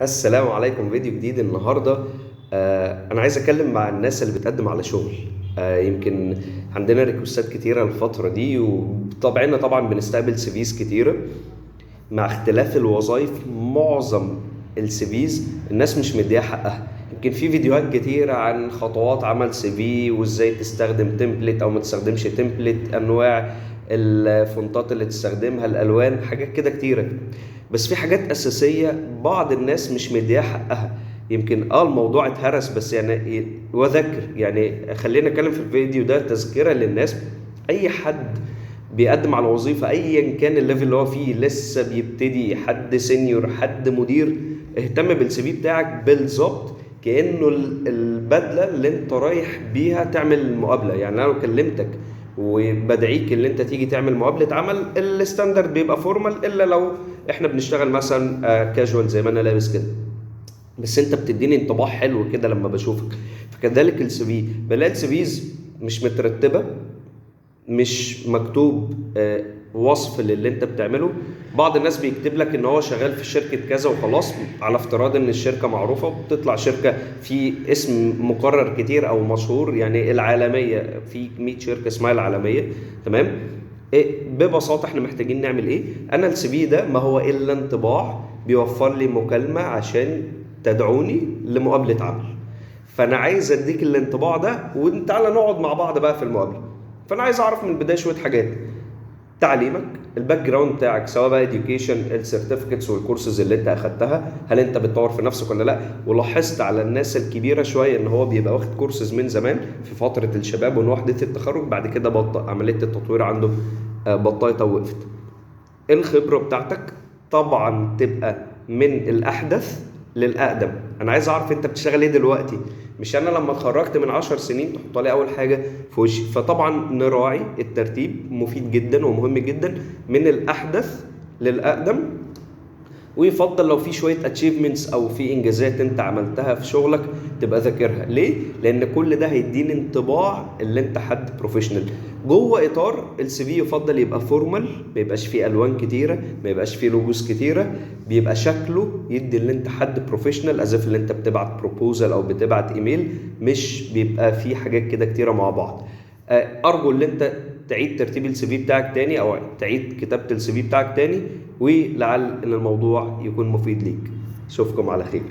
السلام عليكم. فيديو جديد النهارده. انا عايز اتكلم مع الناس اللي بتقدم على شغل. يمكن عندنا ريكوستات كتيره الفتره دي، وطبعا بنستقبل سيفيز كتيره. مع اختلاف الوظائف معظم السيفيز الناس مش مديها حقها. يمكن في فيديوهات كتيرة عن خطوات عمل سي في، وازاي تستخدم تمبلت او ما تستخدمش تمبلت، انواع الفونتات اللي تستخدمها، الالوان، حاجات كده كتيرة. بس في حاجات اساسية بعض الناس مش مديها حقها. يمكن الموضوع اتهرس، بس يعني وذكر، يعني خلينا نتكلم في الفيديو ده تذكرة للناس. اي حد بيقدم على وظيفة ايا كان الليفل اللي هو فيه، لسه بيبتدي، حد سينيور، حد مدير، اهتم بالسي في بتاعك بالظبط كأنه البدلة اللي انت رايح بيها تعمل مقابلة. يعني انا لو كلمتك وبدعيك اللي انت تيجي تعمل مقابلة عمل، الستاندرد بيبقى فورمال، الا لو احنا بنشتغل مثلا كاجوال زي ما انا لابس كده. بس انت بتديني انطباع حلو كده لما بشوفك. فكذلك السي في، بلاقي السي فيز مش مترتبة، مش مكتوب وصف للي انت بتعمله. بعض الناس بيكتب لك ان هو شغال في شركة كذا وخلاص، على افتراض ان الشركة معروفة، وبتطلع شركة في اسم مقرر كتير او مشهور، يعني العالمية، في 100 شركة اسمها العالمية. تمام. ببساطة احنا محتاجين نعمل ايه؟ انا السي في ده ما هو الا انطباع بيوفر لي مكالمة عشان تدعوني لمقابلة عمل. فانا عايز اديك الانطباع ده، وتعالى نقعد مع بعض بقى في المقابله. فانا عايز اعرف من البدايه شويه حاجات: تعليمك، الباك جراوند بتاعك، سواء بقى اديوكيشن، السيرتيفيكتس والكورسز اللي انت اخدتها، هل انت بتطور في نفسك ولا لا؟ ولاحظت على الناس الكبيره شويه ان هو بيبقى واخد كورسز من زمان في فتره الشباب ووحده التخرج، بعد كده بطأ عمليه التطوير عنده، بطأت او وقفت. الخبرة بتاعتك طبعا تبقى من الأحدث للأقدم. أنا عايز أعرف أنت بتشتغل إيه دلوقتي، مش أنا لما اتخرجت من 10 سنين تحط لي أول حاجة في وشي. فطبعا نراعي الترتيب، مفيد جدا ومهم جدا، من الأحدث للأقدم. ويفضل لو في شويه اتشيفمنتس او في انجازات انت عملتها في شغلك تبقى ذاكرها. ليه؟ لان كل ده هيديني انطباع اللي انت حد بروفيشنال. جوه اطار السي في يفضل يبقى فورمال، ما يبقاش فيه الوان كتيره، ما يبقاش فيه لوجوز كتيره، بيبقى شكله يدي اللي انت حد بروفيشنال، ازف اللي انت بتبعت بروبوزال او بتبعت ايميل، مش بيبقى فيه حاجات كده كتيره مع بعض. ارجو ان انت تعيد ترتيب السي في بتاعك تاني، او تعيد كتابه السي في بتاعك تاني، ولعل ان الموضوع يكون مفيد ليك. اشوفكم على خير.